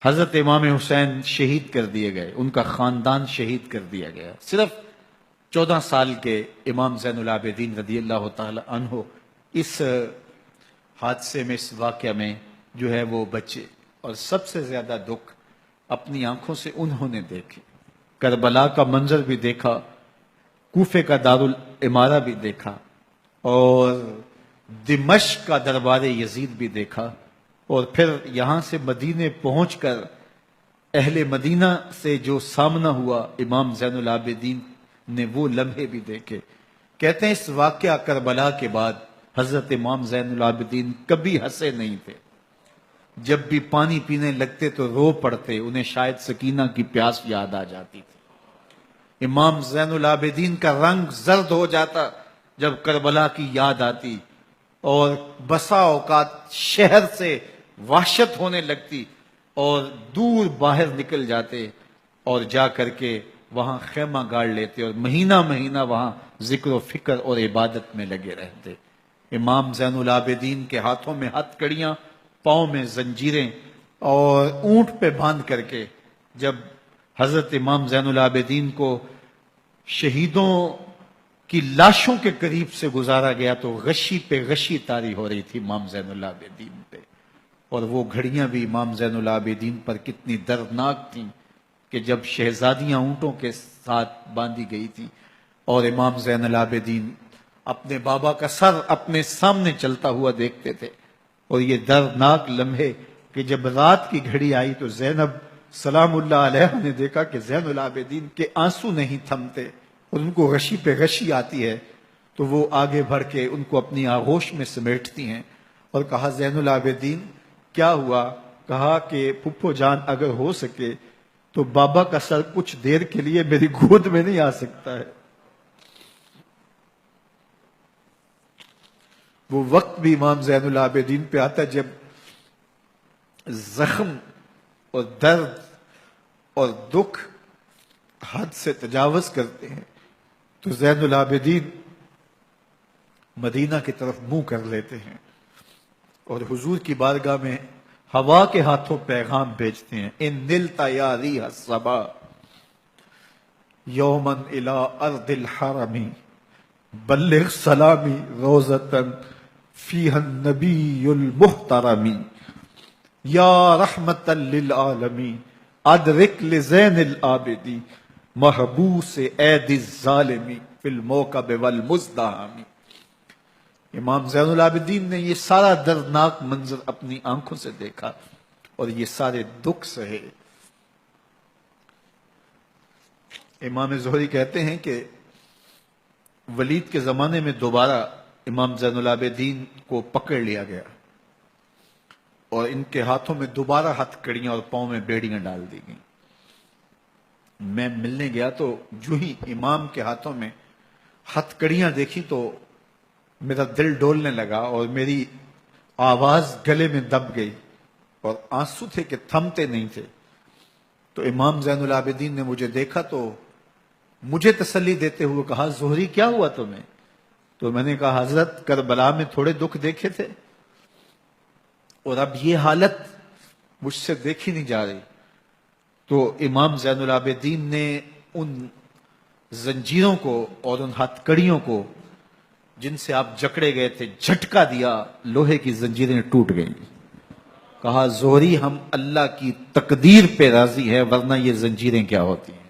حضرت امام حسین شہید کر دیے گئے، ان کا خاندان شہید کر دیا گیا۔ صرف 14 سال کے امام زین العابدین رضی اللہ تعالی عنہ اس حادثے میں، اس واقعہ میں جو ہے وہ بچے، اور سب سے زیادہ دکھ اپنی آنکھوں سے انہوں نے دیکھے۔ کربلا کا منظر بھی دیکھا، کوفے کا دارالعمارہ بھی دیکھا، اور دمشق کا دربار یزید بھی دیکھا، اور پھر یہاں سے مدینے پہنچ کر اہل مدینہ سے جو سامنا ہوا امام زین العابدین نے وہ لمحے بھی دیکھے۔ کہتے ہیں اس واقعہ کربلا کے بعد حضرت امام زین العابدین کبھی ہنسے نہیں تھے۔ جب بھی پانی پینے لگتے تو رو پڑتے، انہیں شاید سکینہ کی پیاس یاد آ جاتی تھی۔ امام زین العابدین کا رنگ زرد ہو جاتا جب کربلا کی یاد آتی، اور بسا اوقات شہر سے وحشت ہونے لگتی اور دور باہر نکل جاتے اور جا کر کے وہاں خیمہ گاڑ لیتے اور مہینہ مہینہ وہاں ذکر و فکر اور عبادت میں لگے رہتے۔ امام زین العابدین کے ہاتھوں میں ہتھ کڑیاں، پاؤں میں زنجیریں، اور اونٹ پہ باندھ کر کے جب حضرت امام زین العابدین کو شہیدوں کی لاشوں کے قریب سے گزارا گیا تو غشی پہ غشی طاری ہو رہی تھی امام زین العابدین پہ، اور وہ گھڑیاں بھی امام زین العابدین پر کتنی دردناک تھیں کہ جب شہزادیاں اونٹوں کے ساتھ باندھی گئی تھی اور امام زین العابدین اپنے بابا کا سر اپنے سامنے چلتا ہوا دیکھتے تھے، اور یہ دردناک لمحے کہ جب رات کی گھڑی آئی تو زینب سلام اللہ علیہ نے دیکھا کہ زین العابدین کے آنسو نہیں تھمتے اور ان کو غشی پہ غشی آتی ہے، تو وہ آگے بڑھ کے ان کو اپنی آغوش میں سمیٹتی ہیں اور کہا زین العابدین کیا ہوا؟ کہا کہ پھپھو جان اگر ہو سکے تو بابا کا سر کچھ دیر کے لیے میری گود میں نہیں آ سکتا ہے۔ وہ وقت بھی امام زین العابدین پہ آتا جب زخم اور درد اور دکھ حد سے تجاوز کرتے ہیں تو زین العابدین مدینہ کی طرف منہ کر لیتے ہیں اور حضور کی بارگاہ میں ہوا کے ہاتھوں پیغام بھیجتے ہیں، ان نلتا یا ریح الصبا یوما الی ارض الحرم بلغ سلامی روزتن فیہا النبی المحترم یا رحمتا للعالمین ادرک لزین العابدین محبوس عید الظالمی فی الموکب والمزدحم۔ امام زین العابدین نے یہ سارا دردناک منظر اپنی آنکھوں سے دیکھا اور یہ سارے دکھ سہے۔ امام زہری کہتے ہیں کہ ولید کے زمانے میں دوبارہ امام زین العابدین کو پکڑ لیا گیا اور ان کے ہاتھوں میں دوبارہ ہتھ کڑیاں اور پاؤں میں بیڑیاں ڈال دی گئیں۔ میں ملنے گیا تو جو ہی امام کے ہاتھوں میں ہتھ کڑیاں دیکھی تو میرا دل ڈولنے لگا اور میری آواز گلے میں دب گئی اور آنسو تھے کہ تھمتے نہیں تھے۔ تو امام زین العابدین نے مجھے دیکھا تو مجھے تسلی دیتے ہوئے کہا زہری کیا ہوا تمہیں؟ تو میں نے کہا حضرت کربلا میں تھوڑے دکھ دیکھے تھے اور اب یہ حالت مجھ سے دیکھی نہیں جا رہی۔ تو امام زین العابدین نے ان زنجیروں کو اور ان ہتھ کڑیوں کو جن سے آپ جکڑے گئے تھے جھٹکا دیا، لوہے کی زنجیریں ٹوٹ گئیں۔ کہا زہری ہم اللہ کی تقدیر پہ راضی ہے ورنہ یہ زنجیریں کیا ہوتی ہیں۔